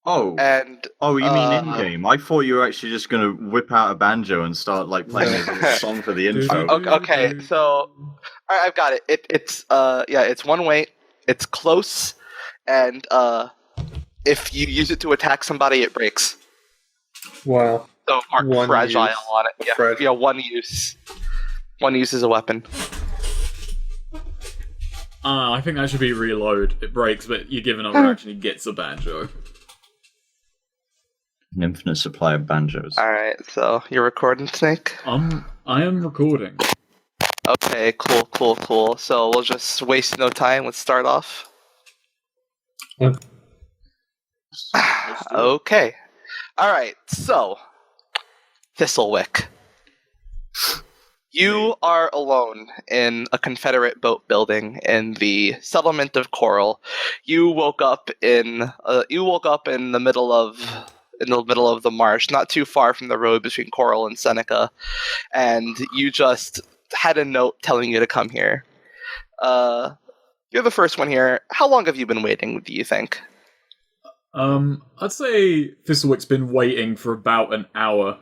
Oh, And oh, you mean in game? I thought you were actually just gonna whip out a banjo and start like playing a little song for the intro. Okay, so all right, I've got it. It's one way. It's close, and if you use it to attack somebody, it breaks. Wow. So mark One fragile use. on it. Yeah, Fragile. yeah, one use. One use as a weapon. I think that should be reload. It breaks, but you give another action, he gets a banjo. An infinite supply of banjos. All right, so you're recording, Snake. I am recording. Okay, cool. So we'll just waste no time. Let's start off. Okay. All right. So, Thistlewick, you are alone in a Confederate boat building in the settlement of Coral. You woke up in the middle of the marsh, not too far from the road between Coral and Seneca, and you just had a note telling you to come here. You're the first one here. How long have you been waiting, do you think? I'd say Thistlewick's been waiting for about an hour.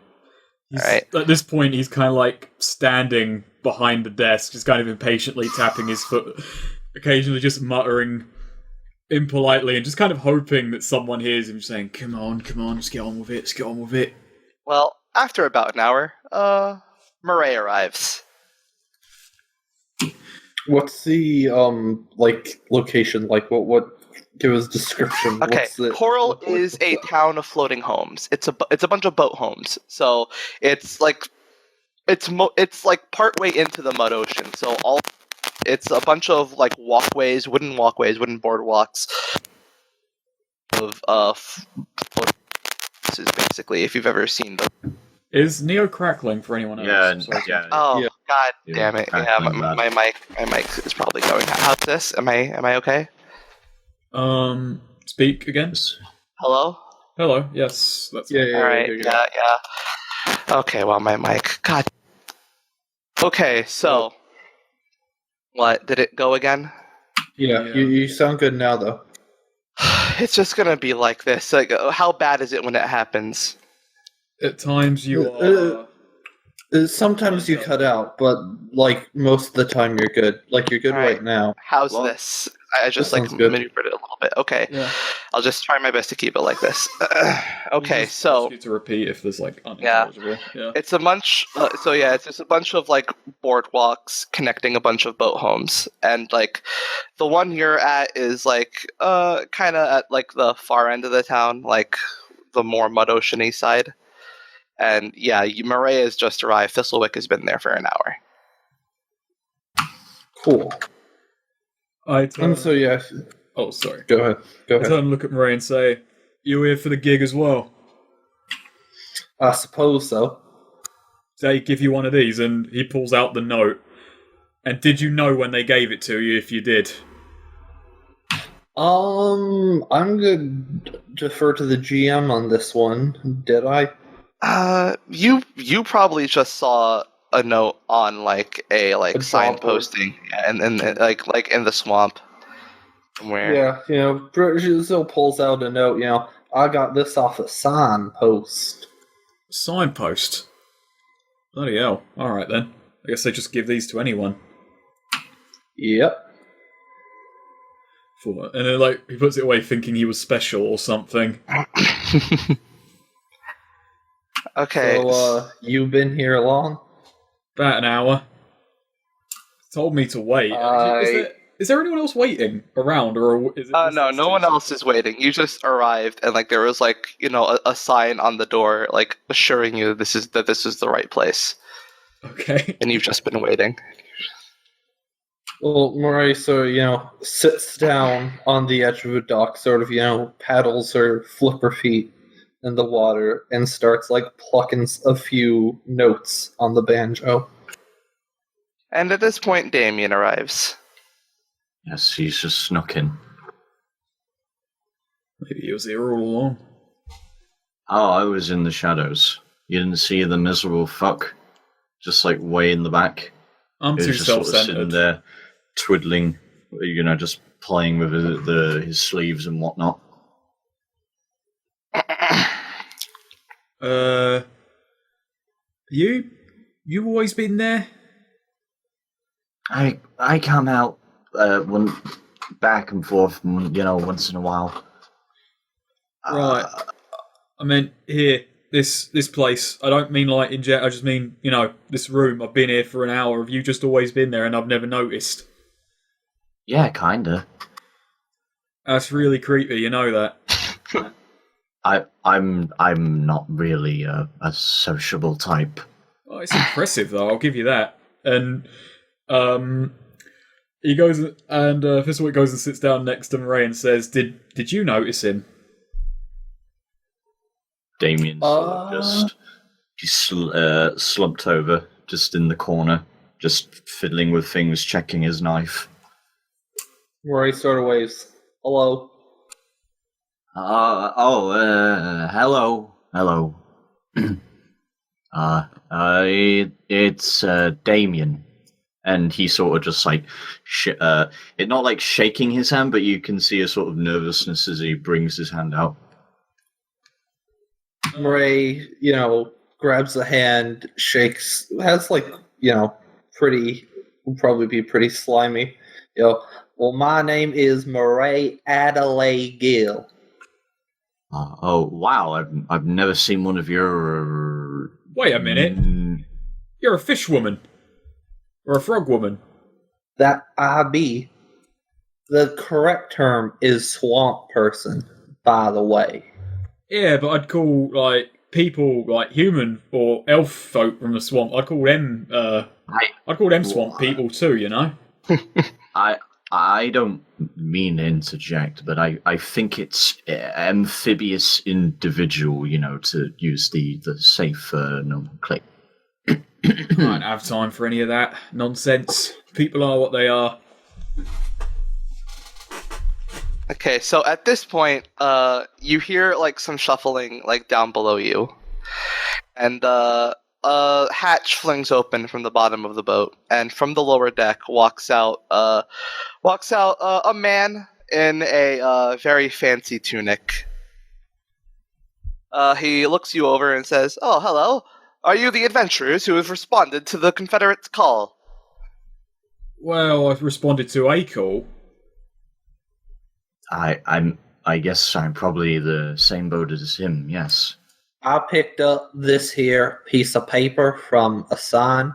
Alright. At this point, he's kind of like standing behind the desk, just kind of impatiently tapping his foot, occasionally just muttering impolitely and just kind of hoping that someone hears him saying, come on, just get on with it. Well, after about an hour, Murray arrives. What's the location? Like what? Give us description. Okay, Coral is a town of floating homes. It's a bunch of boat homes. So it's like partway into the mud ocean. So it's a bunch of like wooden boardwalks of basically, if you've ever seen them. Is Neo crackling for anyone else? Yeah. Oh, Yeah. God Yeah, damn it! Yeah, my mic is probably going. How's this? Am I okay? Speak again. Hello. Hello. Yes. That's Yeah. All right. good. Yeah. Okay. Well, my mic. God. Okay. So, what did it go again? Yeah. You sound good now though. It's just gonna be like this. Like, how bad is it when it happens? At times you are. Sometimes you cut out, but like most of the time you're good. Like you're good All right. right now. How's Well, this? I just this like sounds good. maneuvered it a little bit. Okay. Yeah. I'll just try my best to keep it like this. Okay. Just So. ask you to repeat if there's like unintelligible. Yeah. It's a bunch. It's just a bunch of like boardwalks connecting a bunch of boat homes, and like the one you're at is like kind of at like the far end of the town, like the more mud oceany side. And yeah, Murray has just arrived. Thistlewick has been there for an hour. Cool. I turn. And so yeah. Oh, sorry. Go ahead. I turn and look at Murray and say, "You here for the gig as well?" I suppose so. They give you one of these, and he pulls out the note. And did you know when they gave it to you? If you did. I'm gonna defer to the GM on this one. Did I? You probably just saw a note on like a A signposting, and like in the swamp somewhere. Yeah, Brazil pulls out a note. I got this off a signpost. Signpost. Bloody hell. Alright then. I guess they just give these to anyone. Yep. And then, like, he puts it away thinking he was special or something. Okay. So, you've been here long? About an hour. Told me to wait. Is there anyone else waiting around, or is it? No one else is waiting. You just arrived, and like there was like a sign on the door, like assuring you this is the right place, Okay. and you've just been waiting. Well, Murray, sits down on the edge of a dock, sort of, paddles her flipper feet in the water, and starts, like, plucking a few notes on the banjo. And at this point, Damien arrives. Yes, he's just snuck in. Maybe he was here all along. Oh, I was in the shadows. You didn't see the miserable fuck? Just, like, way in the back? I'm He too was just sort of sitting self-centered. there, twiddling, just playing with his sleeves and whatnot. You always been there? I come out one back and forth, once in a while. Right. I meant here, this place. I don't mean like in jet. I just mean this room. I've been here for an hour. Have you just always been there and I've never noticed? Yeah, kinda. That's really creepy. You know that. I'm not really a sociable type. Oh, it's impressive though. I'll give you that. And he goes and Fizzlewick goes and sits down next to Murray and says, "Did you notice him?" Damien slumped over, just in the corner, just fiddling with things, checking his knife. Rory sort of waves. Hello. Hello. It's Damien. And he sort of just like, it not like shaking his hand, but you can see a sort of nervousness as he brings his hand out. Murray, grabs the hand, shakes, has pretty, will probably be pretty slimy. Well, my name is Murray Adelaide Gill. Oh, wow, I've never seen one of your... Wait a minute. You're a fish woman. Or a frog woman. That I be. The correct term is swamp person, by the way. Yeah, but I'd call, people, human or elf folk from the swamp, I'd call them, swamp people too, I don't mean to interject, but I think it's amphibious individual, to use the safe nomenclature. I don't have time for any of that nonsense. People are what they are. Okay, so at this point, you hear some shuffling down below you, and a hatch flings open from the bottom of the boat, and from the lower deck walks out a man in a very fancy tunic. He looks you over and says, "Oh, hello. Are you the adventurers who have responded to the Confederate's call?" Well, I've responded to a call. I guess I'm probably the same boat as him, yes. I picked up this here piece of paper from a sign.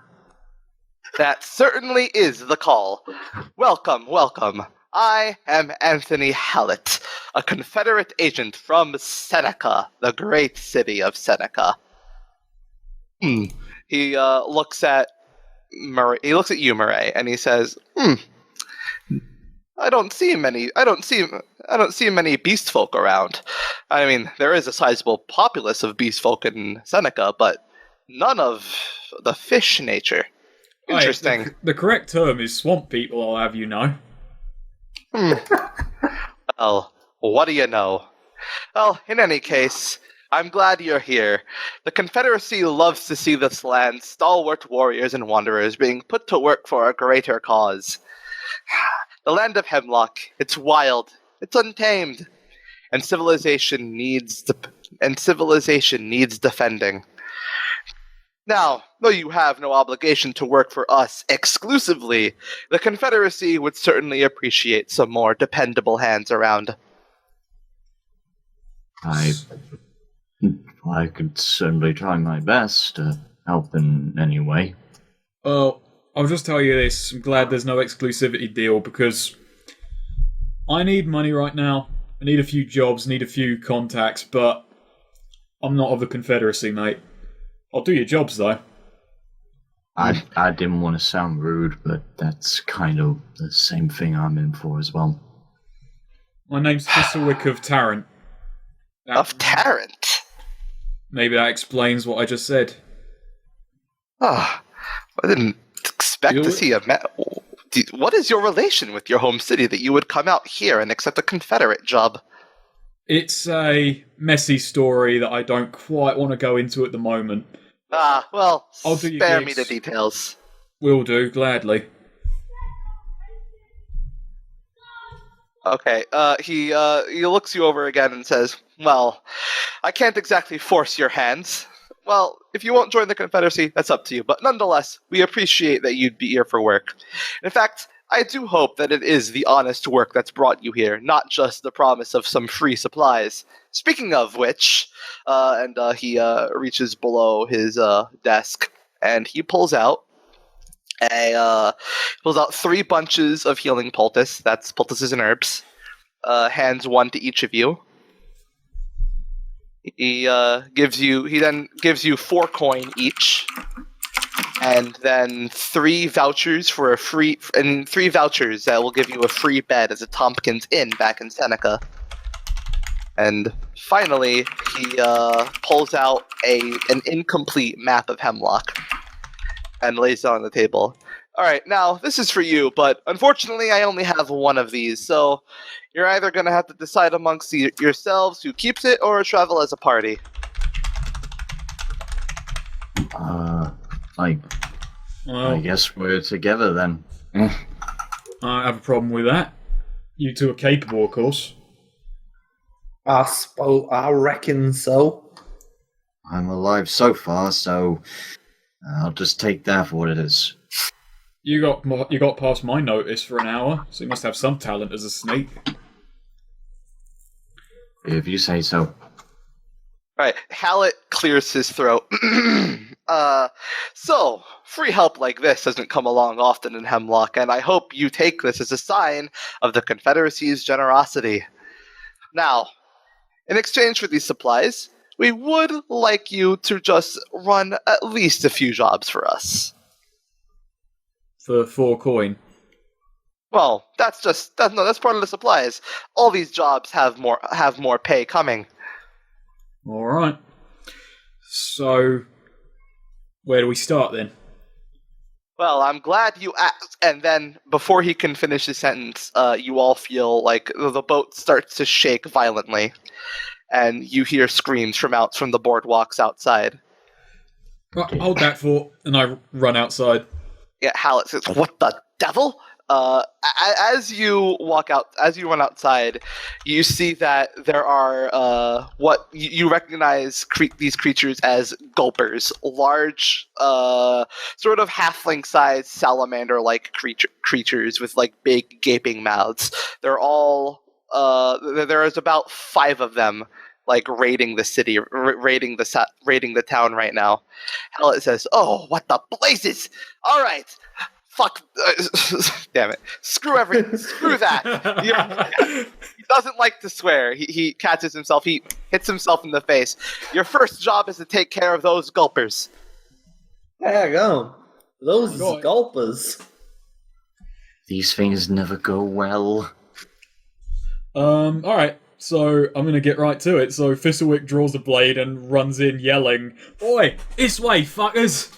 That certainly is the call. Welcome. I am Anthony Hallett, a Confederate agent from Seneca, the great city of Seneca. He looks at Murray. He looks at you, Murray, and he says, I don't see many beast folk around. I mean, there is a sizable populace of beast folk in Seneca, but none of the fish nature. Interesting. Right, the correct term is swamp people, I'll have you know. Well, what do you know? Well, in any case, I'm glad you're here. The Confederacy loves to see this land's stalwart warriors and wanderers being put to work for a greater cause. The land of Hemlock, it's wild, it's untamed, and civilization needs defending. Now, though you have no obligation to work for us exclusively, the Confederacy would certainly appreciate some more dependable hands around. I could certainly try my best to help in any way. Well, I'll just tell you this. I'm glad there's no exclusivity deal, because I need money right now. I need a few jobs, need a few contacts, but I'm not of the Confederacy, mate. I'll do your jobs, though. I didn't want to sound rude, but that's kind of the same thing I'm in for as well. My name's Fizzlewick of Tarrant. Of Tarrant? Maybe that explains what I just said. I didn't expect to see a what is your relation with your home city that you would come out here and accept a Confederate job? It's a messy story that I don't quite want to go into at the moment. Well, I'll do spare me the details. Will do, gladly. Okay, he looks you over again and says, well, I can't exactly force your hands. Well, if you won't join the Confederacy, that's up to you. But nonetheless, we appreciate that you'd be here for work. In fact, I do hope that it is the honest work that's brought you here, not just the promise of some free supplies. Speaking of which, he reaches below his desk and he pulls out 3 bunches of healing poultice. That's poultices and herbs. Hands 1 to each of you. He then gives you 4 coin each, and then 3 vouchers and 3 vouchers that will give you a free bed as a Tompkins Inn back in Seneca. And finally, he pulls out an incomplete map of Hemlock and lays it on the table. All right, now this is for you, but unfortunately, I only have 1 of these, so you're either going to have to decide amongst yourselves who keeps it or travel as a party. I Well, guess we're together then. I have a problem with that. You two are capable, of course. I reckon so. I'm alive so far, so I'll just take that for what it is. You got past my notice for an hour, so you must have some talent as a snake. If you say so. Right, Hallett clears his throat. So, free help like this doesn't come along often in Hemlock, and I hope you take this as a sign of the Confederacy's generosity. Now, in exchange for these supplies, we would like you to just run at least a few jobs for us. For 4 coin. Well, that's part of the supplies. All these jobs have more pay coming. Alright. So, where do we start then? Well, I'm glad you asked. And then, before he can finish his sentence, you all feel like the boat starts to shake violently, and you hear screams from the boardwalks outside. Right, hold that thought, and I run outside. Yeah, Hallett says, "What the devil?" As you run outside, you see that there are what you recognize these creatures as gulpers, large, sort of halfling-sized salamander-like creatures with like big gaping mouths. They're all there is about 5 of them, like raiding the city, raiding the town right now. Hallett says, "Oh, what the blazes! All right." Fuck! Damn it! Screw that! He doesn't like to swear. He catches himself. He hits himself in the face. Your first job is to take care of those gulpers. There you go. Those Go on. gulpers. These things never go well. Alright, so I'm gonna get right to it. So Thistlewick draws a blade and runs in yelling, "Oi, this way, fuckers!"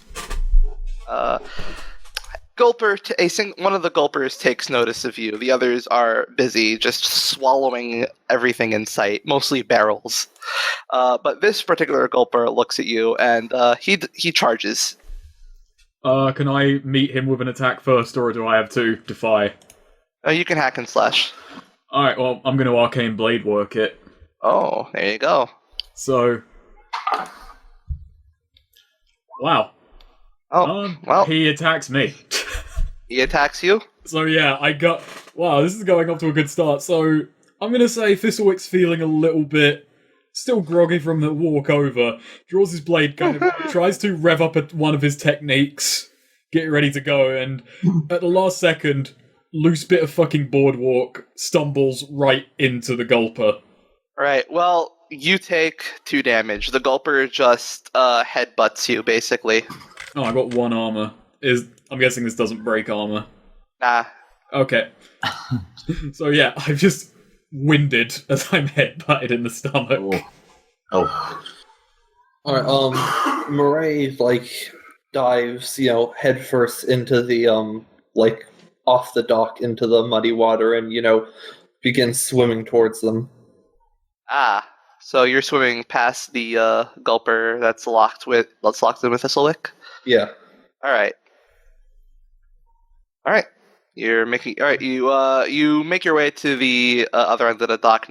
One of the gulpers takes notice of you. The others are busy just swallowing everything in sight, mostly barrels. But this particular gulper looks at you and he charges. Can I meet him with an attack first, or do I have to defy? You can hack and slash. Alright, well, I'm gonna arcane blade work it. Oh, there you go. So... Wow. Oh, well, He attacks me. he attacks you. So yeah, wow, this is going off to a good start. So I'm gonna say Thistlewick's feeling a little bit still groggy from the walk over. Draws his blade, kind of tries to rev up one of his techniques, get ready to go, and at the last second, loose bit of fucking boardwalk stumbles right into the gulper. Right, well, you take 2 damage. The gulper just headbutts you, basically. Oh, I got 1 armor. I'm guessing this doesn't break armor. Nah. Okay. So yeah, I've just winded as I'm headbutted in the stomach. Oh. Alright, Murray, dives, headfirst into the, off the dock into the muddy water and, begins swimming towards them. Ah, so you're swimming past the gulper that's locked in with Thistlewick? Yeah. Alright. You're making all right. You make your way to the other end of the dock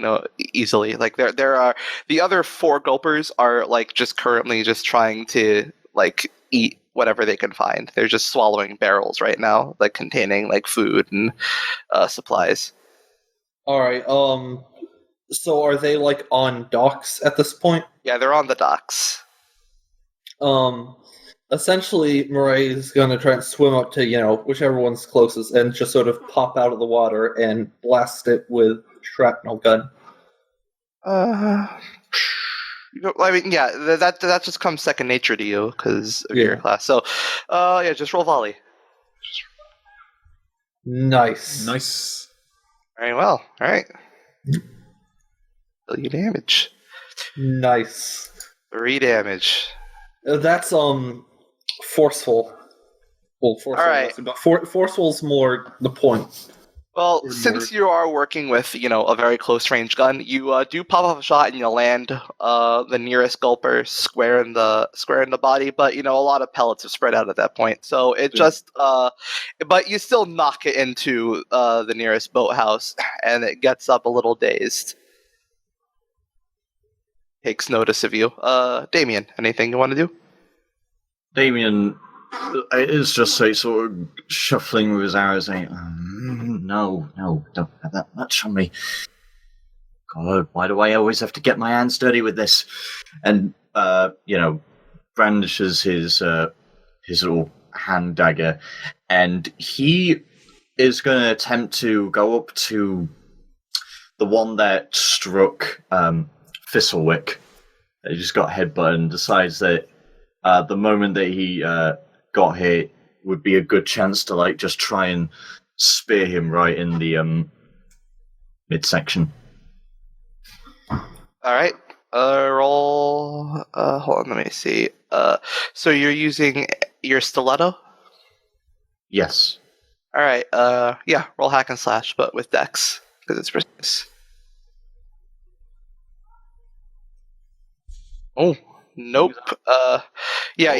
easily. Like there are the other 4 gulpers are like just currently just trying to like eat whatever they can find. They're just swallowing barrels right now, like containing like food and supplies. All right. So are they like on docks at this point? Yeah, they're on the docks. Essentially, Murray is going to try and swim up to, whichever one's closest and just sort of pop out of the water and blast it with shrapnel gun. I mean, yeah, that just comes second nature to you because of your class. So, yeah, just roll volley. Nice. Very well. All right. Deal you damage. Nice. 3 damage. That's forceful. Well, forceful. All right. But forceful's more the point. Well, since you are working with, a very close range gun, you do pop off a shot and you land the nearest gulper square in the body, but a lot of pellets have spread out at that point. So it just but you still knock it into the nearest boathouse and it gets up a little dazed. Takes notice of you. Damien, anything you want to do? Damien is just like sort of shuffling with his arrows, saying, "No, don't have that much on me. God, why do I always have to get my hands dirty with this?" And brandishes his little hand dagger, and he is going to attempt to go up to the one that struck Thistlewick. He just got headbutted and decides that the moment that he got hit would be a good chance to like just try and spear him right in the midsection. All right. Roll. Hold on. Let me see. So you're using your stiletto? Yes. All right. Yeah. Roll hack and slash, but with dex because it's precise. Oh, nope. Yeah.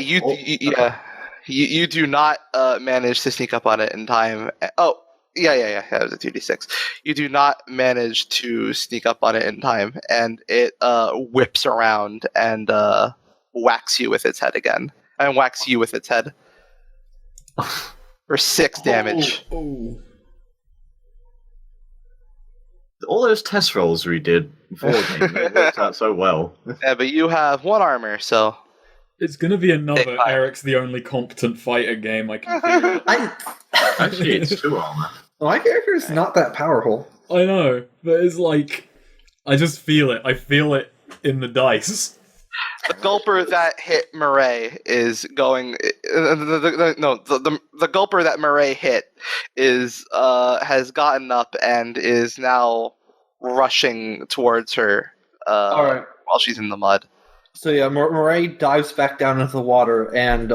You do not manage to sneak up on it in time. Oh, yeah. That was a 2d6. You do not manage to sneak up on it in time, and it whips around and whacks you with its head again. And whacks you with its head. For 6 damage. Oh. All those test rolls we did before the game, they worked out so well. Yeah, but you have 1 armor, so... It's going to be another Eric's the only competent fighter game I can figure out. Actually, it's 2 armor. My character is not that powerful. I know, but it's like... I just feel it. I feel it in the dice. The gulper that hit Murray is going... the gulper that Murray hit is has gotten up and is now rushing towards her All right. while she's in the mud. So yeah, Murray dives back down into the water, and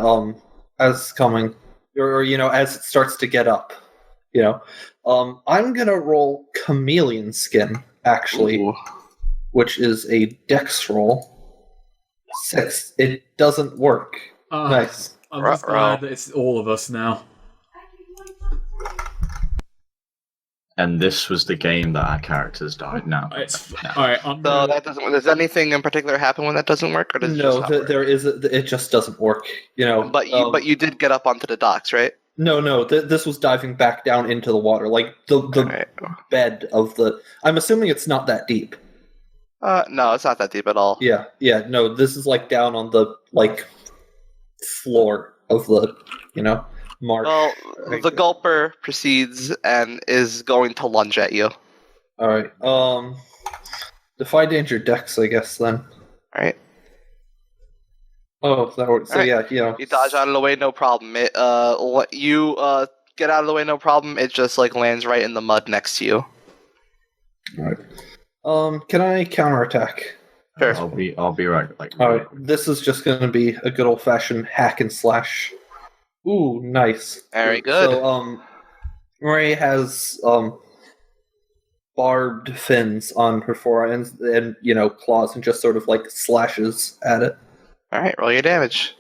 as coming, or as it starts to get up, I'm gonna roll chameleon skin actually, Ooh. which is a dex roll. 6. It doesn't work. Nice. I'm just glad that it's all of us now. And this was the game that our characters died. Now, Alright, So that doesn't. Does anything in particular happen when that doesn't work, or does it No, just not work? there is. It just doesn't work. But you did get up onto the docks, right? No. This was diving back down into the water, like the Right. bed of the. I'm assuming it's not that deep. No, it's not that deep at all. Yeah. No, this is like down on the floor of the marsh. Well, the gulper proceeds and is going to lunge at you. All right. Defy danger dex, I guess then. All right. Oh, that works. So All yeah, You dodge out of the way, no problem. It you get out of the way, no problem. It just lands right in the mud next to you. All right. Can I counterattack? Sure. I'll be right. All right. This is just going to be a good old fashioned hack and slash. Ooh, nice. Very good. So, Marie has barbed fins on her forearms and claws, and just sort of slashes at it. All right, roll your damage.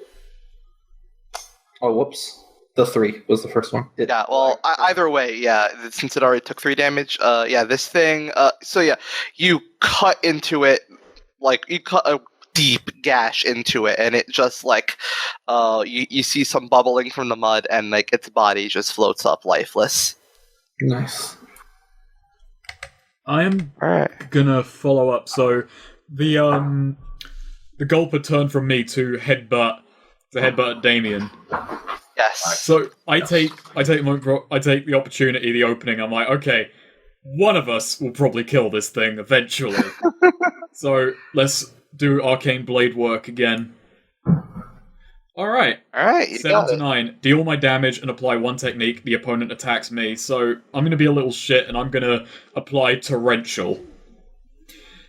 Oh, whoops. The 3 was the first one. Yeah, well, either way, yeah, since it already took 3 damage, this thing, you cut into it, like, you cut a deep gash into it, and it just, like, you see some bubbling from the mud, and, like, its body just floats up lifeless. Nice. I am Alright. gonna follow up. So the Gulper turned from me to headbutt at Damien. Yes. So I take the opportunity, the opening. I'm like, okay, one of us will probably kill this thing eventually. So let's do arcane blade work again. All right, You 7 got to it. 9. Deal my damage and apply one technique. The opponent attacks me, so I'm gonna be a little shit, and I'm gonna apply torrential.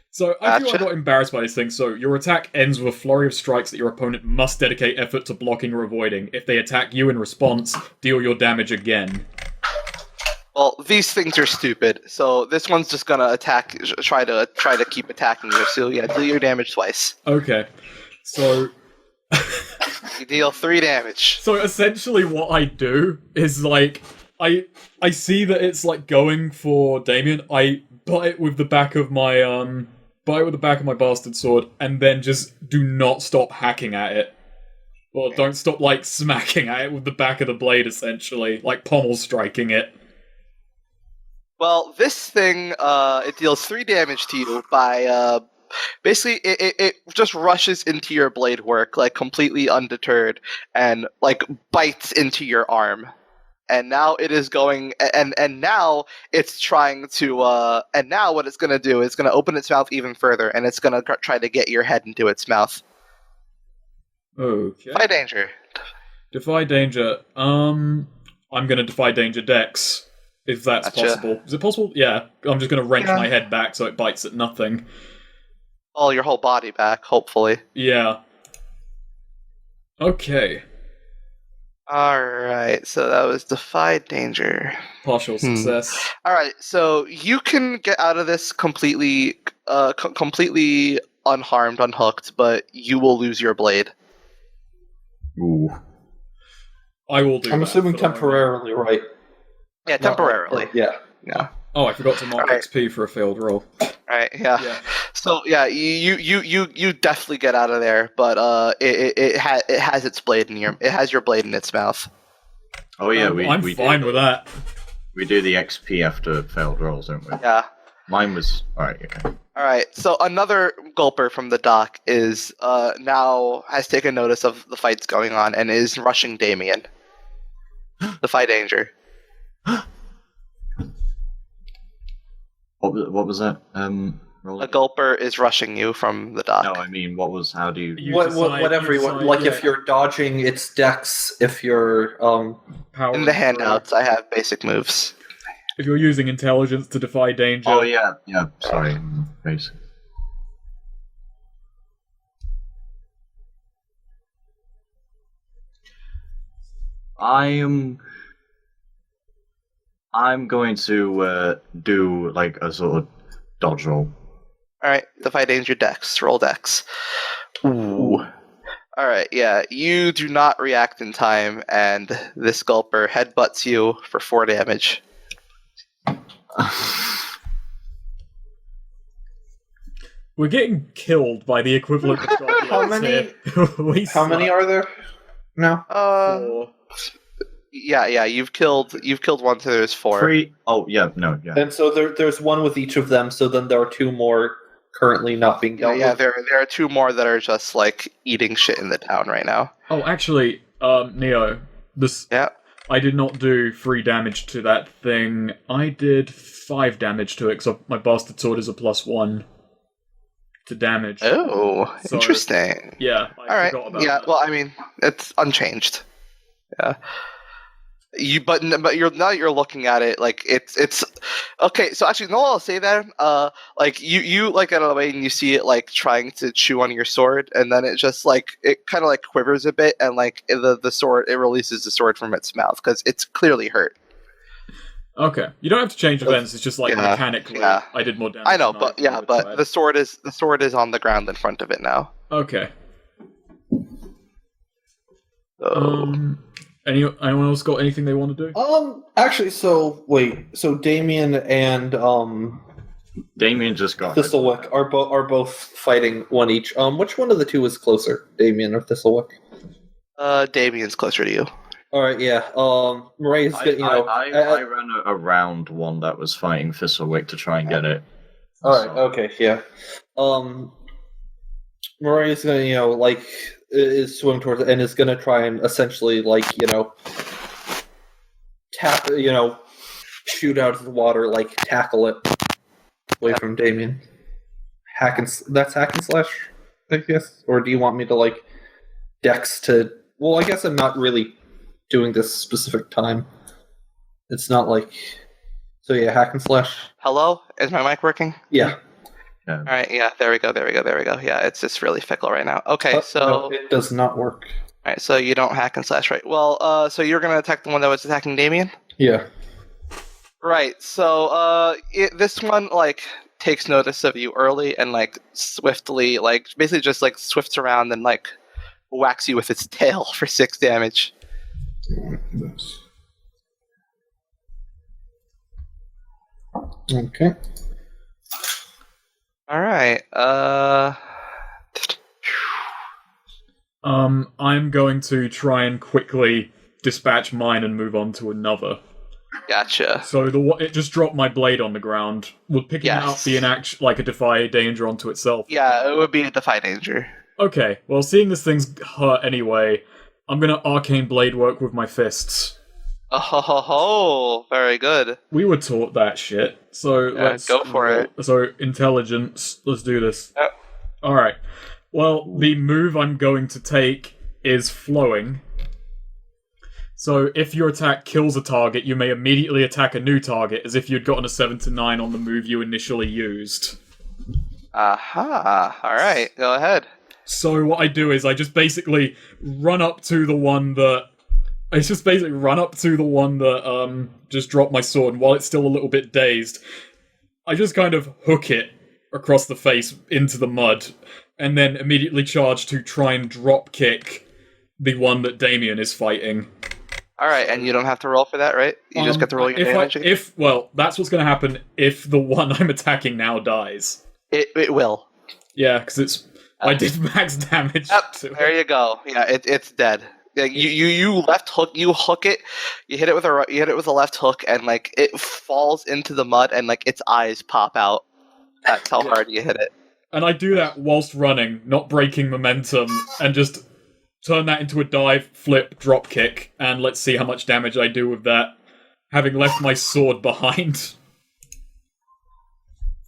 So I feel I Gotcha. got embarrassed by this thing. So your attack ends with a flurry of strikes that your opponent must dedicate effort to blocking or avoiding. If they attack you in response, deal your damage again. Well, these things are stupid, so this one's just gonna attack, try to keep attacking you, so yeah, deal your damage twice. Okay, so You deal 3 damage. so essentially what I do is like I see that it's like going for Damien. I butt it with the back of my bastard sword, and then just do not stop hacking at it. Or don't stop like smacking at it with the back of the blade, essentially, like pommel striking it. Well, this thing, it deals 3 damage to you by, basically, it just rushes into your blade work, like, completely undeterred, and, like, bites into your arm. And now it is going, and now it's trying to, and now what it's gonna do is gonna open its mouth even further, and it's gonna try to get your head into its mouth. Okay. Defy danger. Defy danger. I'm gonna defy danger dex, if that's Gotcha. possible. Is it possible? Yeah. I'm just gonna wrench Yeah. my head back so it bites at nothing. All your whole body back, hopefully. Yeah. Okay. Alright, so that was defy danger. Partial success. Alright, so you can get out of this completely completely unharmed, unhooked, but you will lose your blade. Ooh. I will do I'm that assuming for the moment. temporarily, right? Yeah, temporarily. Yeah. Yeah. Oh, I forgot to mark Alright. XP for a failed roll. Right, yeah. Yeah. So yeah, you definitely get out of there, but it has its blade in it has your blade in its mouth. Oh yeah, I'm we fine do, with that. we do the XP after failed rolls, don't we? Yeah. Mine was alright. Okay. All right. So another gulper from the dock is now has taken notice of the fights going on and is rushing Damien. Defy danger. What was that? Roll A again? gulper is rushing you from the dock. No, I mean, what was? How do you? You What decide- everyone you decide, like yeah. if you're dodging, it's dex. If you're Power In the through. handouts, I have basic moves. If you're using intelligence to defy danger. Oh yeah. Sorry, basic. I'm going to do like a sort of dodge roll. All right. Defy danger. Dex. Roll dex. Ooh. All right. Yeah. You do not react in time, and this gulper headbutts you for 4 damage. We're getting killed by the equivalent of goblins How many- here. We how many suck. are there now? Four. Yeah. You've killed one, so there's 4. 3. Oh yeah, no, yeah. And so there's one with each of them. So then there are 2 more currently not being dealt Yeah, with. there are 2 more that are just like eating shit in the town right now. Oh, actually, Neo, this Yeah. I did not do 3 damage to that thing. I did 5 damage to it because my bastard sword is a +1 to damage. Oh, So- interesting. Yeah, I All right. forgot about Yeah. that. Well, I mean, it's unchanged. Yeah. But you're looking at it like it's okay. So actually, no, I'll say that. Like you like get out of the way and you see it like trying to chew on your sword, and then it just like it kind of like quivers a bit, and like the sword it releases the sword from its mouth because it's clearly hurt. Okay, you don't have to change events. It's just like Yeah, mechanically, yeah. I did more damage. I know, than but yeah, would but try. the sword is on the ground in front of it now. Okay. So, Anyone else got anything they want to do? Actually, so Damien and Damien just got Thistlewick are both fighting one each. Which one of the two is closer, Damien or Thistlewick? Damien's closer to you. All right, yeah. Murray's I ran around one that was fighting Thistlewick to try and get it. All right, okay, yeah. Murray's gonna is swim towards it and is gonna try and essentially tap shoot out of the water, tackle it away from Damien. That's hack and slash, I guess? Or do you want me to dex to... Well, I guess I'm not really doing this specific time. It's not so yeah, hack and slash. Hello? Is my mic working? Yeah. All right, yeah, there we go. Yeah, it's just really fickle right now. Okay, so... No, it does not work. All right, so you don't hack and slash, right? Well, so you're going to attack the one that was attacking Damien? Yeah. Right, so this one, takes notice of you early and, swiftly, basically just, swifts around and, whacks you with its tail for 6 damage. Okay. All right. I'm going to try and quickly dispatch mine and move on to another. Gotcha. So it just dropped my blade on the ground. Would picking it up be a defy danger onto itself? Yeah, it would be a defy danger. Okay, well, seeing this thing's hurt anyway, I'm gonna arcane blade work with my fists. Oh, ho, ho, ho. Very good. We were taught that shit, so let's go for it. So intelligence, let's do this. Yep. Alright. Well, the move I'm going to take is flowing. So if your attack kills a target, you may immediately attack a new target, as if you'd gotten a 7 to 9 on the move you initially used. Aha. Alright, go ahead. So what I do is I just basically run up to the one that... just dropped my sword, and while it's still a little bit dazed, I just kind of hook it across the face into the mud, and then immediately charge to try and drop kick the one that Damien is fighting. Alright, and you don't have to roll for that, right? You just get to roll your damage? That's what's going to happen if the one I'm attacking now dies. It will. Yeah, because I did max damage to it. There you go. Yeah, it's dead. Yeah, you left hook. You hook it. You hit it with a left hook, and it falls into the mud, and its eyes pop out. That's how hard you hit it. And I do that whilst running, not breaking momentum, and just turn that into a dive, flip, drop kick, and let's see how much damage I do with that, having left my sword behind.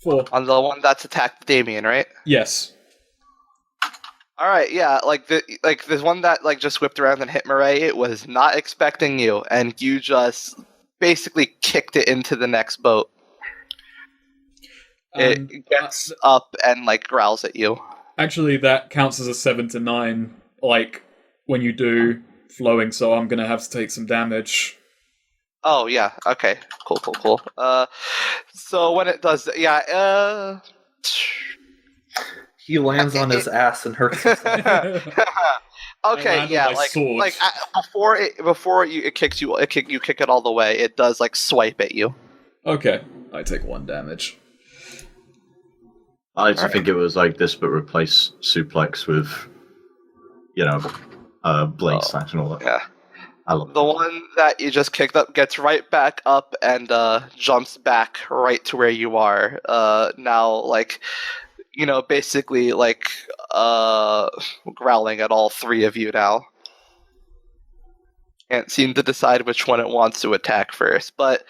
4. On the one that's attacked Damien, right? Yes. All right, yeah, this one that just whipped around and hit Murray, it was not expecting you, and you just basically kicked it into the next boat. It gets up and growls at you. Actually, that counts as a 7 to 9, when you do flowing, so I'm gonna have to take some damage. Oh yeah, okay, cool. So when it does, he lands on his ass and hurts himself. Okay, yeah, before you kick it all the way. It does swipe at you. Okay, I take 1 damage. I think it was like this, but replace suplex with, blade slash and all that. Yeah. I love the one that you just kicked up gets right back up and jumps back right to where you are. Now, basically growling at all 3 of you now. Can't seem to decide which one it wants to attack first, but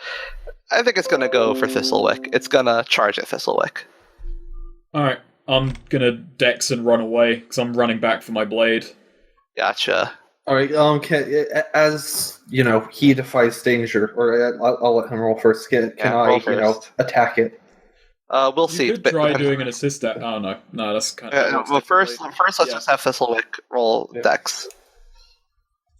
I think it's gonna go for Thistlewick. It's gonna charge at Thistlewick. Alright, I'm gonna dex and run away, because I'm running back for my blade. Gotcha. Alright, as, he defies danger, or I'll let him roll first. Can I, attack it? We'll see. You could try doing an assist at... Oh, no. No, that's kind of... well, first let's just have Thistlewick roll dex.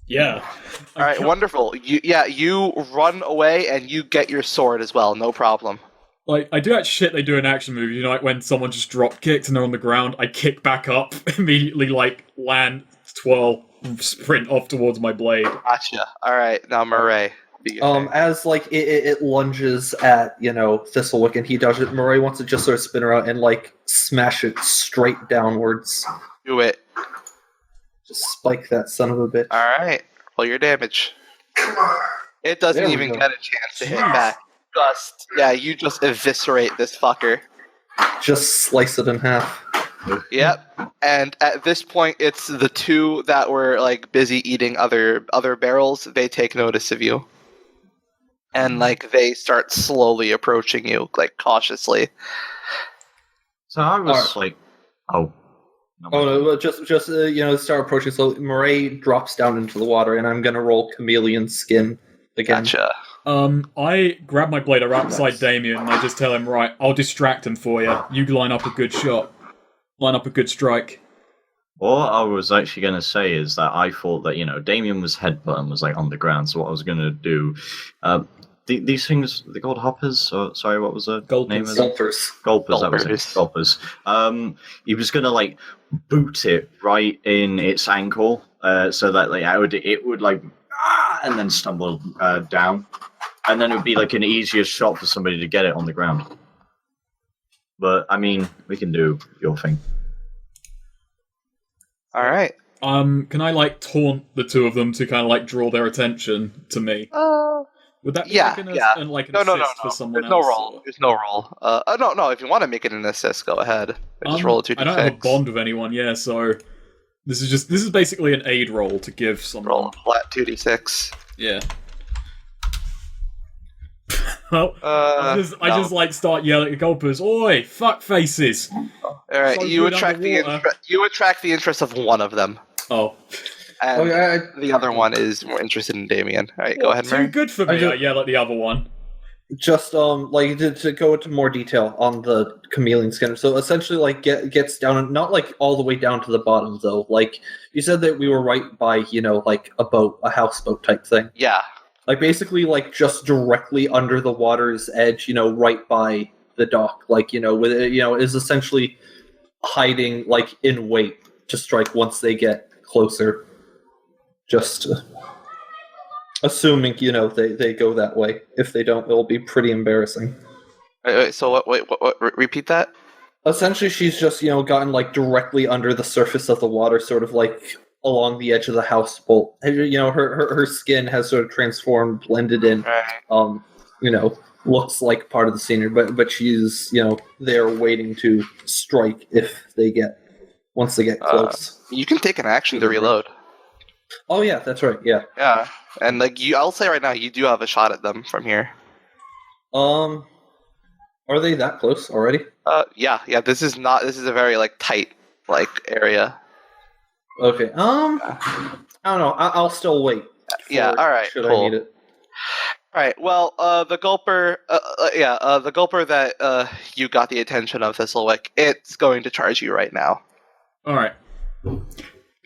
Yeah. Alright, wonderful. You run away, and you get your sword as well, no problem. I do that shit they do in action movies, when someone just drop kicks and they're on the ground, I kick back up, immediately, land, twirl, sprint off towards my blade. Gotcha. All right, now Murray. do your thing. As like it lunges at Thistlewick and he does it, Murray wants to just sort of spin around and like smash it straight downwards. Do it. Just spike that son of a bitch. All right, roll your damage. It doesn't There we even go. get a chance to hit back. You just eviscerate this fucker. Just slice it in half. Yep. And at this point, it's the two that were like busy eating other barrels. They take notice of you, and like they start slowly approaching you, like cautiously. So I was like, oh. Oh no! But just start approaching. So Murray drops down into the water, and I'm gonna roll chameleon skin again. Gotcha. I grab my blade, I wrap beside Damien, and I just tell him, right, I'll distract him for you. You line up a good shot. Line up a good strike. What I was actually going to say is that I thought that, Damien was headbutt and was like on the ground, so what I was going to do, these things, they're called hoppers? Sorry, what was the name of it? Gulpers. Gulpers, that was it. Gulpers. He was going to like boot it right in its ankle, so that like it would like, and then stumble down. And then it would be like an easier shot for somebody to get it on the ground. But, I mean, we can do your thing. All right. Can I like taunt the two of them to kind of like draw their attention to me? Would that be like an assist for someone There's no else? roll. There's no roll. No. If you want to make it an assist, go ahead. Just roll a 2d6. I don't have a bond with anyone, so this is basically an aid roll to give someone. Roll a flat 2d6. Yeah. Well, I just like start yelling at Gulpers, "Oi, fuck faces!" All right, So you good attract underwater. you attract the interest of one of them, Oh, and Okay, the other one is more interested in Damien. All right, go ahead, too Murray. good for me. I yell at the other one. Just like to go into more detail on the chameleon skin. So essentially, like gets down, not like all the way down to the bottom though. Like you said that we were right by like a boat, a houseboat type thing. Yeah. Like basically, like just directly under the water's edge, right by the dock. Like with is essentially hiding like in wait to strike once they get closer. Just assuming they go that way. If they don't, it'll be pretty embarrassing. Wait, so what? Wait, what? Repeat that. Essentially, she's just gotten like directly under the surface of the water, sort of like along the edge of the houseboat. Her skin has sort of transformed, blended in. Right. Looks like part of the scenery, but she's there waiting to strike once they get close. You can take an action to reload. Oh yeah, that's right. Yeah. Yeah, and like I'll say right now, you do have a shot at them from here. Are they that close already? Yeah. This is a very like tight like area. Okay. I don't know. I'll still wait. Yeah. All right. Should Cool. I need it? All right. Well, the gulper, the gulper that you got the attention of, Thistlewick, it's going to charge you right now. All right.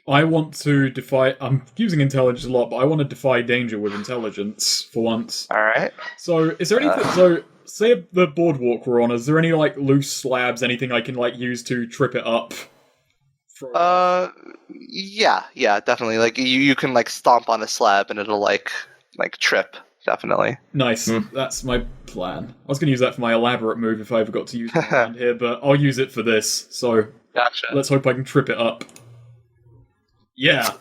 I want to defy. I'm using intelligence a lot, but I want to defy danger with intelligence for once. All right. So, is there anything? So, say the boardwalk we're on. Is there any like loose slabs? Anything I can like use to trip it up? Yeah, definitely. Like you can like stomp on a slab and it'll like trip. Definitely. Nice. That's my plan. I was going to use that for my elaborate move if I ever got to use it around here, but I'll use it for this. So, gotcha. Let's hope I can trip it up. Yeah.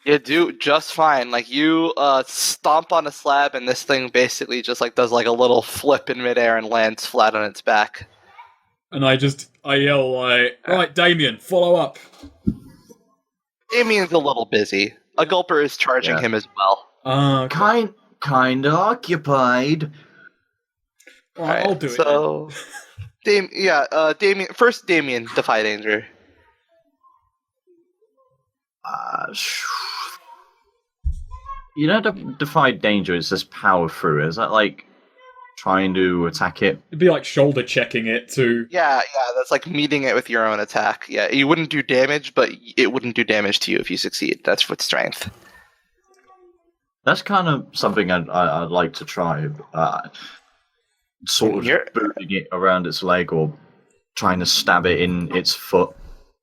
You do just fine. Like you stomp on a slab and this thing basically just like does like a little flip in midair and lands flat on its back. And I yell like, right, Damien, follow up. Damien's a little busy. A gulper is charging him as well. Okay. Kinda occupied. All right, I'll do it. So, Damien. First, Damien, defy danger. Defy danger is just power through. Is that like trying to attack it? It'd be like shoulder checking it to. Yeah, that's like meeting it with your own attack. Yeah, you wouldn't do damage, but it wouldn't do damage to you if you succeed. That's with strength. That's kind of something I'd like to try. Sort of booting it around its leg or trying to stab it in its foot.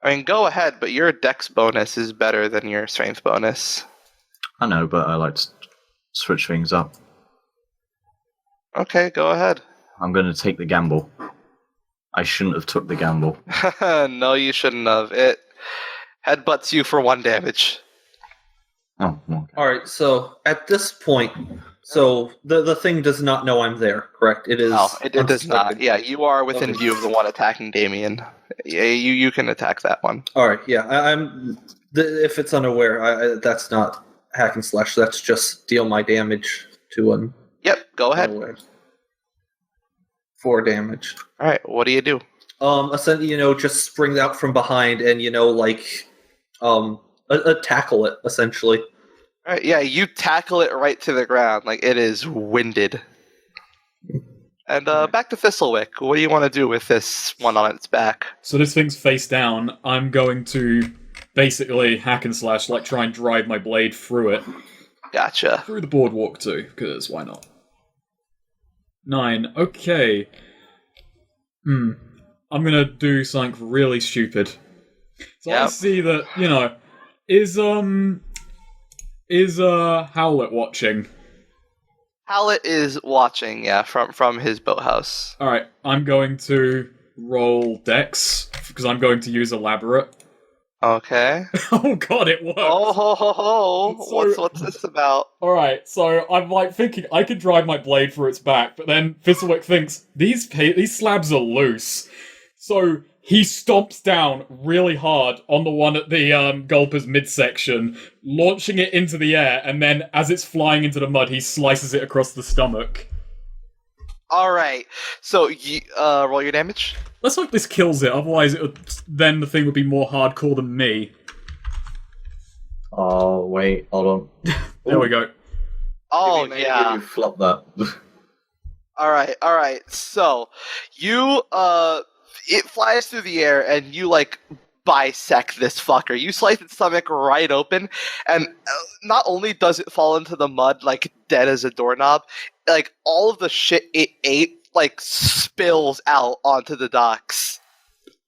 I mean, go ahead, but your dex bonus is better than your strength bonus. I know, but I like to switch things up. Okay, go ahead. I'm going to take the gamble. I shouldn't have took the gamble. No, you shouldn't have. It headbutts you for 1 damage. Oh, okay. All right. So at this point, so the thing does not know I'm there, correct? It is. No, it does not. unsuspecting. Yeah, you are within Okay. view of the one attacking Damien. Yeah, you can attack that one. All right. Yeah. I'm. If it's unaware, that's not hack and slash. That's just deal my damage to an. Yep, go ahead. Unaware. 4 damage. All right, what do you do? Essentially, just spring out from behind and tackle it. Essentially. All right, yeah, you tackle it right to the ground. Like, it is winded. And back to Thistlewick. What do you want to do with this one on its back? So this thing's face down. I'm going to basically hack and slash, like try and drive my blade through it. Gotcha. Through the boardwalk too, because why not? 9. Okay. I'm gonna do something really stupid. So I Yep. see that, is Howlett watching? Howlett is watching, yeah, from his boathouse. Alright, I'm going to roll Dex, because I'm going to use Elaborate. Okay. Oh god, it works! Oh ho ho ho! So- What's this about? Alright, so I'm thinking I could drive my blade through its back, but then Thistlewick thinks, these slabs are loose. So he stomps down really hard on the one at the Gulper's midsection, launching it into the air, and then as it's flying into the mud, he slices it across the stomach. All right. So you roll your damage. Let's hope this kills it, otherwise then the thing would be more hardcore than me. Oh, wait, hold on. There we go. Oh Maybe yeah. you flop that. All right. So you it flies through the air and you like bisect this fucker. You slice its stomach right open, and not only does it fall into the mud like dead as a doorknob, like all of the shit it ate like spills out onto the docks.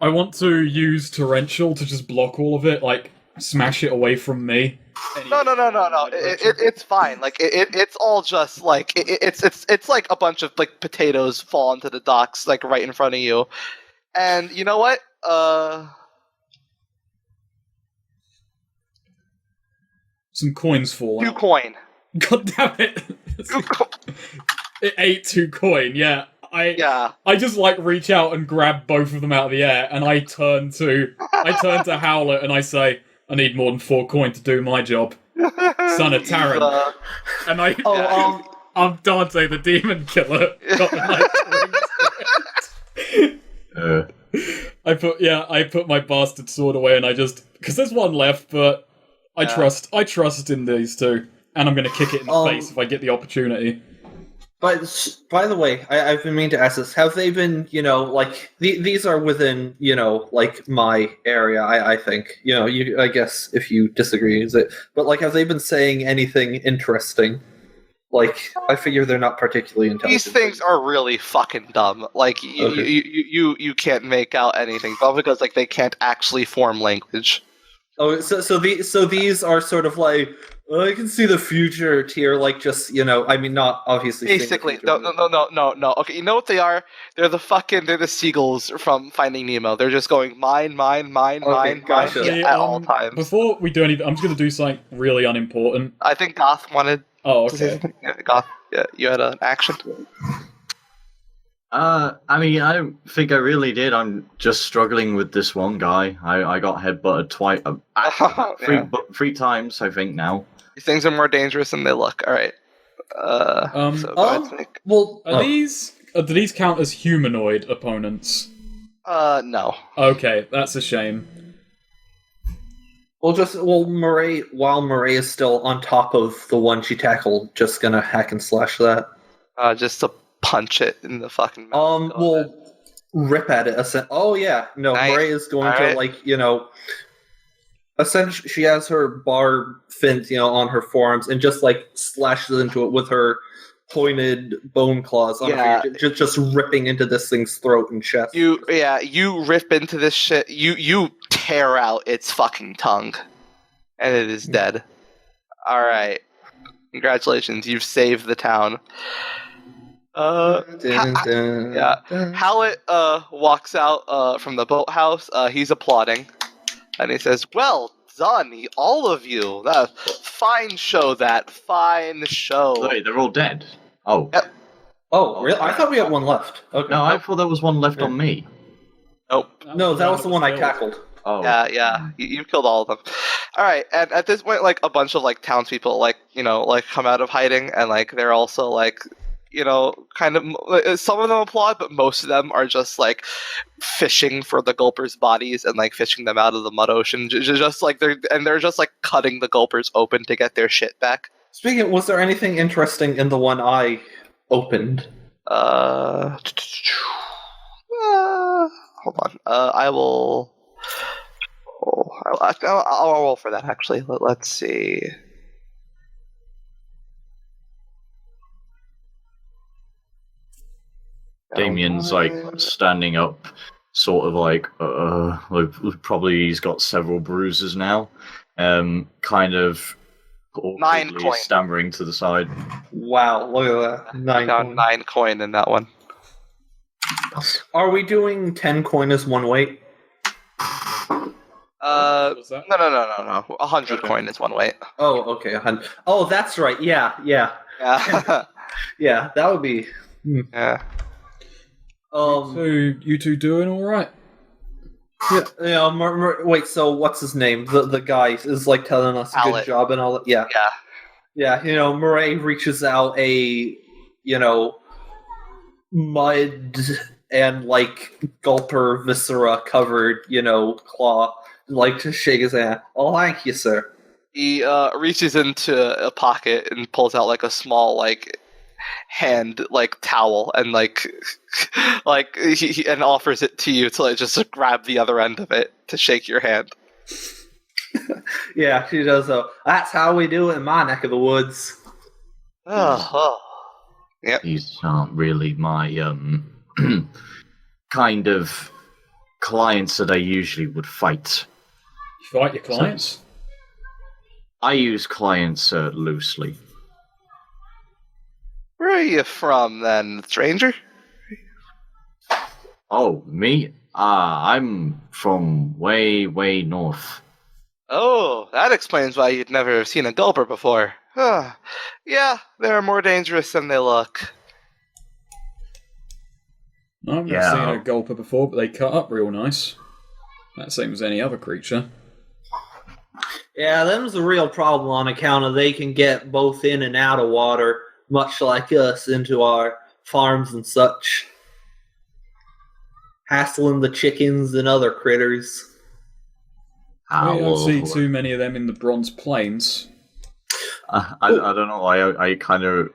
I want to use Torrential to just block all of it, like smash it away from me. No. It's fine. Like it's all just like it's like a bunch of like potatoes fall into the docks like right in front of you. And you know what? Some coins fall 2 out. coin. God damn it! It ate 2 coin, yeah. Yeah. I just like reach out and grab both of them out of the air, and I turn to Howlett and I say, I need more than 4 coin to do my job. Son of Taran. And I'm Dante the Demon Killer. Got the nice rings to it. I put my bastard sword away and I just, because there's one left, but I trust in these two. And I'm going to kick it in the face if I get the opportunity. But by the way, I've been meaning to ask this. Have they been, these are within, like my area, I think. I guess if you disagree, is it? But, like, have they been saying anything interesting? Like, I figure they're not particularly intelligent. These things are really fucking dumb. Like, you can't make out anything, but because, like, they can't actually form language. Oh, so these are sort of like, I can see the future tier, like just, I mean, not obviously. Basically, no. Okay, you know what they are? They're the seagulls from Finding Nemo. They're just going mine, gotcha. at all times. Before we do anything, I'm just going to do something really unimportant. I think Goth wanted Oh, to say okay. something. Yeah, Goth, yeah, you had an action. I mean, I don't think I really did. I'm just struggling with this one guy. I got headbutted twice, three times, I think, now. These things are more dangerous than they look. All right. So go ahead, Snake. Well, Do these count as humanoid opponents? No. Okay, that's a shame. Murray, while Murray is still on top of the one she tackled, just gonna hack and slash that. Just to punch it in the fucking mouth. We'll rip at it. Oh yeah, no, Nice. Murray is going All to right. essentially she has her barb fin, on her forearms and just like slashes into it with her pointed bone claws on Yeah. just ripping into this thing's throat and chest. You rip into this shit. You tear out its fucking tongue, and it is dead. All right, congratulations, you've saved the town. Hallett walks out from the boathouse. He's applauding, and he says, "Well done, all of you. That fine show. Fine show." Wait, they're all dead. Oh. Yep. Oh, really? I thought we had one left. Okay. No, I thought there was one left on me. Nope. No, that was the one I killed. tackled. Oh. Yeah. You killed all of them. All right, and at this point, like a bunch of like townspeople, like come out of hiding, and like they're also like, kind of. Some of them applaud, but most of them are just like fishing for the Gulpers' bodies and like fishing them out of the mud ocean. Just like they're just like cutting the Gulpers open to get their shit back. Speaking, was there anything interesting in the one I opened? Hold on. I will. I'll roll for that. Actually, let's see. Damien's like standing up, sort of like probably he's got several bruises now. Kind of 9 coin. stammering to the side. Wow, look at that. 9 Got coin. 9 coin in that one. Are we doing 10 coin as one weight? What was that? No. 100 coin is one weight. Oh, okay. Oh, that's right. Yeah. Yeah. Yeah, that would be... Yeah. So you two doing all right? Yeah, wait, so what's his name? The guy is like telling us a Hallett. good job and all that. Yeah. Yeah, Murray reaches out a, mud and like gulper viscera covered, claw, like to shake his hand. Oh, thank you, sir. He reaches into a pocket and pulls out like a small like hand like towel and like he and offers it to you to like just grab the other end of it to shake your hand. Yeah, she does. That's how we do it in my neck of the woods. Yep. These aren't really my kind of clients that I usually would fight. You fight your clients? I use clients loosely. Where are you from then, stranger? Oh, me? I'm from way, way north. Oh, that explains why you'd never have seen a gulper before. Yeah, they're more dangerous than they look. I've never seen a gulper before, but they cut up real nice. That same as any other creature. Yeah, them's the real problem on account of they can get both in and out of water, much like us, into our farms and such. Hassling the chickens and other critters. I don't see too many of them in the Bronze Plains. I don't know. I kind of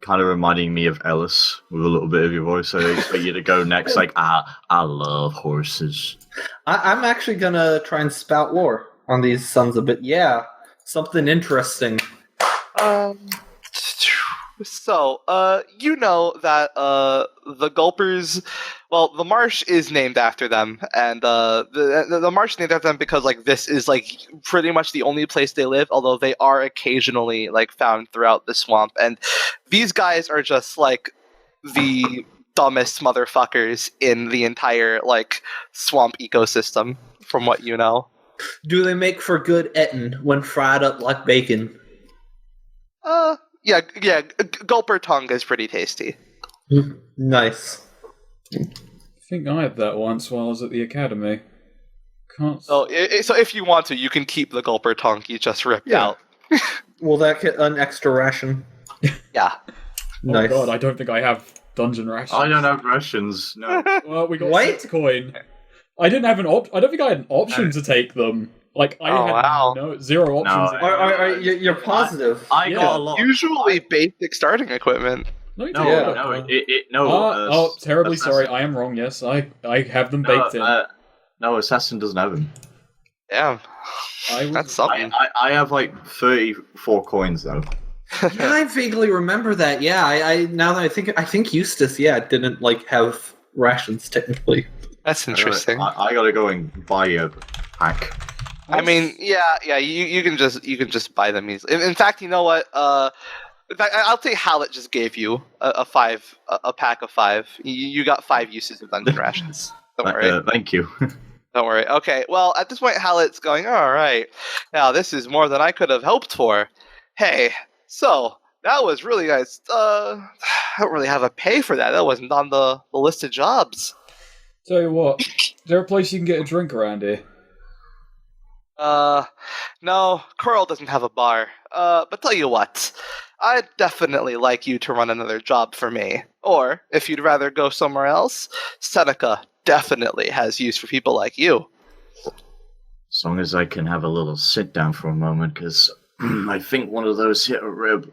reminding me of Ellis with a little bit of your voice. So I expect you to go next. Like I love horses. I'm actually gonna try and spout lore on these sons a bit. Yeah, something interesting. So, you know that the Gulpers, well, the marsh is named after them, and the marsh is named after them because like this is like pretty much the only place they live. Although they are occasionally like found throughout the swamp, and these guys are just like the dumbest motherfuckers in the entire like swamp ecosystem, from what you know. Do they make for good eating when fried up like bacon? Yeah, Gulper tongue is pretty tasty. Nice. I think I had that once while I was at the academy. So if you want to, you can keep the Gulper tongue you just ripped out. Will that get an extra ration? Yeah. Nice. Oh god, I don't think I have dungeon rations. I don't have rations. No. Well, we got What? 6 coin. I didn't have I don't think I had an option to take them. Like I had 0 options. You're positive? I got a lot. Usually basic starting equipment. No, you No, don't. Terribly sorry. I am wrong. Yes, I have them baked in. No, Assassin doesn't have them. Yeah. That's something. I have like 34 coins though. Yeah, I vaguely remember that. Yeah, I now that I think Eustace, didn't like have rations technically. That's interesting. I gotta go and buy a pack. I mean, yeah, you can just buy them easily. In fact, you know what? In fact, I'll tell you Hallett just gave you a pack of 5. You got 5 uses of dungeon rations. Don't worry. Thank you. Don't worry. Okay. Well, at this point, Hallett's going, all right. Now, this is more than I could have hoped for. Hey, so that was really nice. I don't really have a pay for that. That wasn't on the list of jobs. Tell you what, is there a place you can get a drink around here? No, Coral doesn't have a bar. But tell you what, I'd definitely like you to run another job for me. Or, if you'd rather go somewhere else, Seneca definitely has use for people like you. As long as I can have a little sit down for a moment, because I think one of those hit a rib.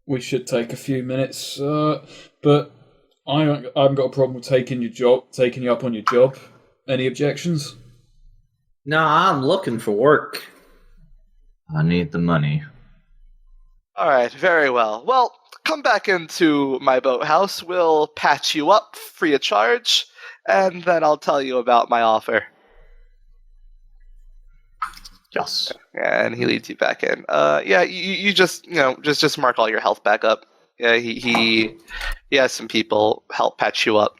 We should take a few minutes, but I haven't got a problem with taking you up on your job. Any objections? Nah, I'm looking for work. I need the money. Alright, very well. Well, come back into my boathouse. We'll patch you up free of charge, and then I'll tell you about my offer. Yes. And he leads you back in. You just just mark all your health back up. Yeah, he has some people help patch you up.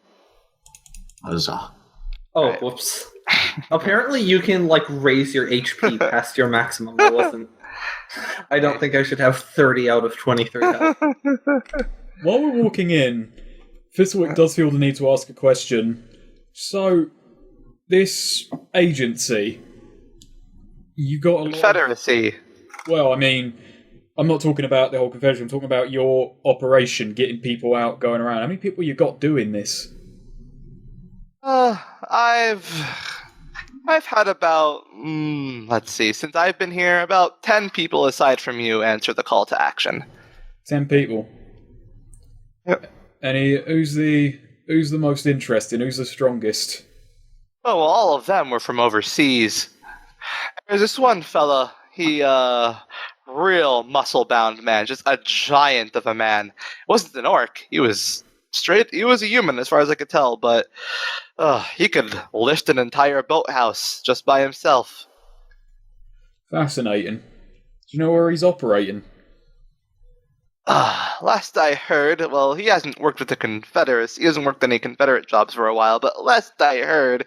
Huzzah. Oh, Right. whoops. Apparently you can like raise your HP past your maximum. I don't think I should have 30 out of 23 health. While we're walking in, Fizzlewick does feel the need to ask a question. So, this agency, you got a lot of... Confederacy. Well, I mean, I'm not talking about the whole Confederacy, I'm talking about your operation, getting people out, going around. How many people you got doing this? I've had about, let's see, since I've been here, about 10 people aside from you answer the call to action. 10 people. Yep. Who's the most interesting? Who's the strongest? Oh, well, all of them were from overseas. There's this one fella, he, real muscle-bound man, just a giant of a man. Wasn't an orc, he was a human as far as I could tell, but he could lift an entire boathouse just by himself. Fascinating. Do you know where he's operating? Last I heard, well, he hasn't worked with the Confederates. He hasn't worked any Confederate jobs for a while, but last I heard,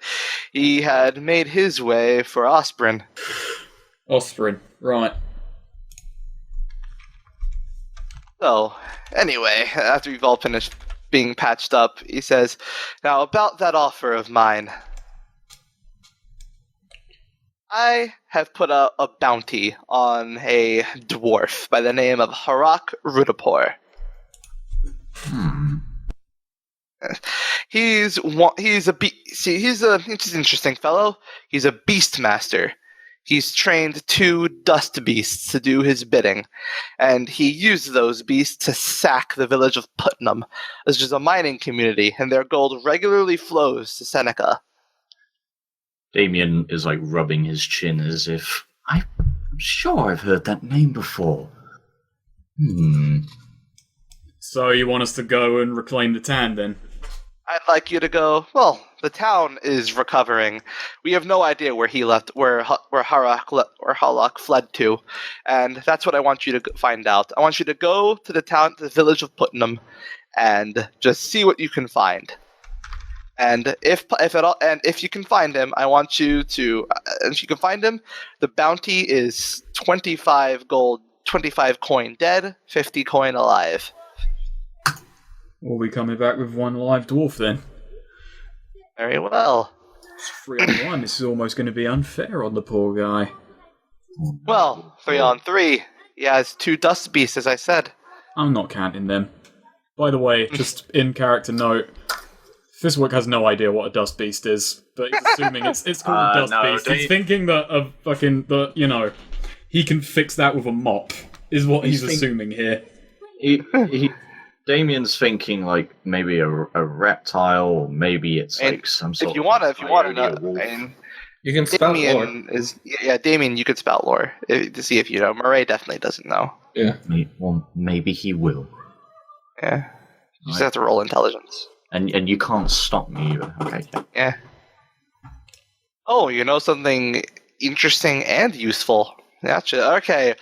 he had made his way for Osprey. Osprey, right. So, anyway, after we've all finished being patched up, he says, now about that offer of mine. I have put a bounty on a dwarf by the name of Harak Rudapor. He's an interesting fellow. He's a beast master. He's trained 2 dust beasts to do his bidding, and he used those beasts to sack the village of Putnam, which is a mining community, and their gold regularly flows to Seneca. Damien is like rubbing his chin as if I'm sure I've heard that name before. So you want us to go and reclaim the town then? I'd like you to go, well, the town is recovering. We have no idea where he left, where Hemlock fled to, and that's what I want you to find out. I want you to go to to the village of Putnam, and just see what you can find. And if you can find him, I want you to. If you can find him, the bounty is 25 gold, 25 coin dead, 50 coin alive. We'll be coming back with 1 live dwarf then. Very well. It's 3 on 1. This is almost going to be unfair on the poor guy. Well, 3 on 3. He has 2 dust beasts, as I said. I'm not counting them. By the way, just in character note, Fizzlewick has no idea what a dust beast is, but he's assuming it's called a dust beast. He's thinking that he can fix that with a mop, is what he's assuming here. Damien's thinking like maybe a reptile, or maybe it's like some sort. If you want to know, you can spout lore. Damien, you could spout lore to see if you know. Murray definitely doesn't know. Yeah. Well, maybe he will. Yeah. You just have to roll intelligence. And you can't stop me either. Okay. Yeah. Oh, you know something interesting and useful. Gotcha. Okay.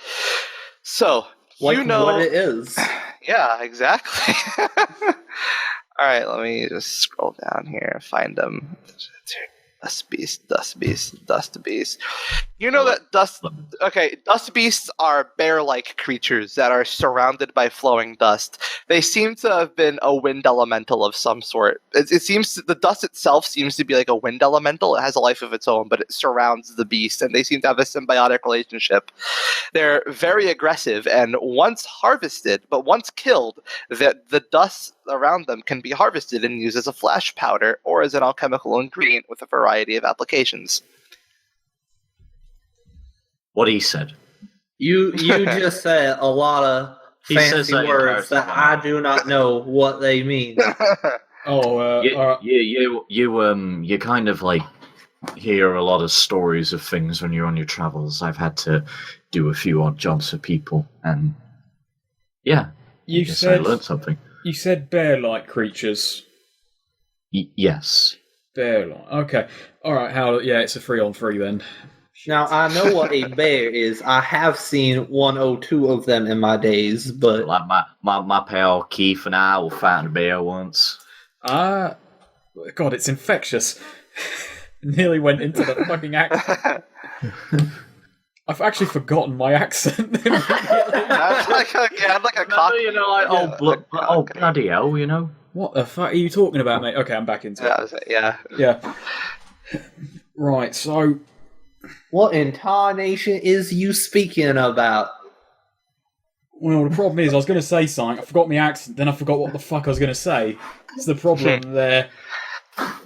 So, Like you know what it is. Yeah, exactly. All right, let me just scroll down here and find them. Dust beast. You know that dust beasts are bear-like creatures that are surrounded by flowing dust. They seem to have been a wind elemental of some sort. It seems the dust itself seems to be like a wind elemental. It has a life of its own, but it surrounds the beast, and they seem to have a symbiotic relationship. They're very aggressive, and once harvested, but once killed, the dust around them can be harvested and used as a flash powder or as an alchemical ingredient with a variety of applications. What he said. You just said a lot of He says fancy that in words character. that I do not know what they mean. You kind of like hear a lot of stories of things when you're on your travels. I've had to do a few odd jobs for people, and yeah, I guess I learned something. You said bear-like creatures. Yes. Bear-like. Okay. All right. Yeah, it's a 3-on-3 then. Now, I know what a bear is. I have seen 102 of them in my days, but... Like my pal Keith and I were fighting a bear once. God, it's infectious. Nearly went into the fucking accent. I've actually forgotten my accent. That's like a cock. You know, like, bloody hell, you know. What the fuck are you talking about, mate? Okay, I'm back into it. Yeah. Right, so... What intonation is you speaking about? Well, the problem is, I was going to say something, I forgot my accent, then I forgot what the fuck I was going to say. It's the problem there,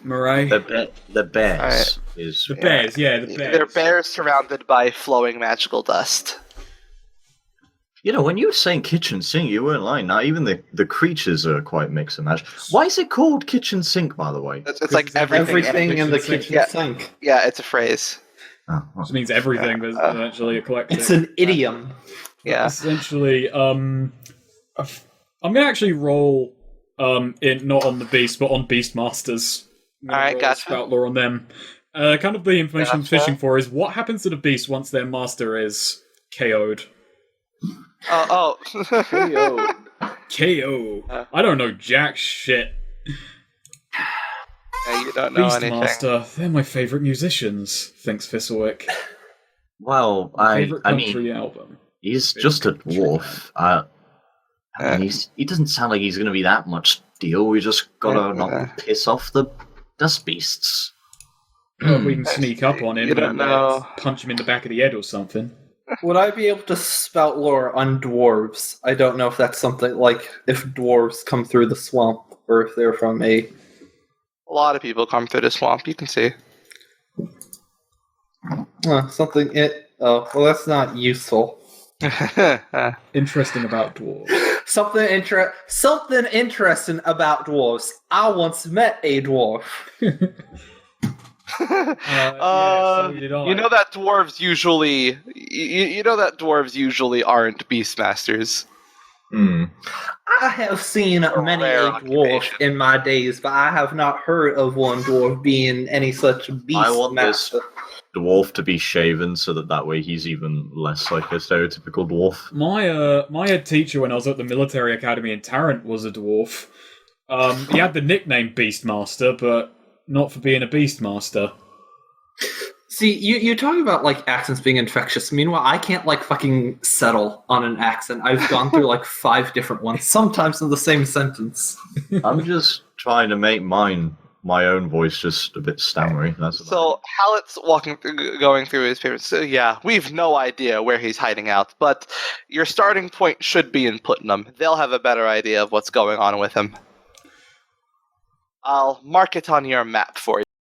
Murray. The bears right. is... The bears, the bears. They're bears surrounded by flowing magical dust. You know, when you were saying kitchen sink, you weren't lying. Not even the creatures are quite mix and match. Why is it called kitchen sink, by the way? It's like everything in the kitchen kitchen sink. Yeah, it's a phrase. Oh, well. Which means everything is eventually a collective. It's an idiom. Yeah. Essentially, I'm going to actually roll not on the beast, but on Beastmasters. Alright, gotcha. Spout lore on them. Kind of the information I'm Gotcha. fishing for is what happens to the beast once their master is KO'd. Oh. KO. I don't know jack shit. Yeah, you don't know anything. Beastmaster, they're my favourite musicians, thinks Thistlewick. Well, Favourite I country mean, album. he's just a dwarf. I mean, he doesn't sound like he's going to be that much deal. We just gotta not piss off the dust beasts. Well, we can sneak up on him You don't and know. punch him in the back of the head or something. Would I be able to spout lore on dwarves? I don't know if that's something like if dwarves come through the swamp or if they're from a... A lot of people come through the swamp, you can see. something it... Oh, well, that's not useful. Interesting about dwarves. Something interesting about dwarves. I once met a dwarf. So did I. You know that dwarves usually... You know that dwarves usually aren't beastmasters. I have seen many rare a dwarf occupation. in my days, but I have not heard of one dwarf being any such beast I want master. this dwarf to be shaven so that way he's even less like a stereotypical dwarf. My head teacher when I was at the military academy in Tarrant was a dwarf. He had the nickname Beastmaster, but not for being a Beastmaster. See, you're talking about, like, accents being infectious. Meanwhile, I can't, like, fucking settle on an accent. I've gone through, like, 5 different ones, sometimes in the same sentence. I'm just trying to make my own voice just a bit stammery. That's about So Hallett's going through his papers. So yeah, we've no idea where he's hiding out, but your starting point should be in Putnam. They'll have a better idea of what's going on with him. I'll mark it on your map for you.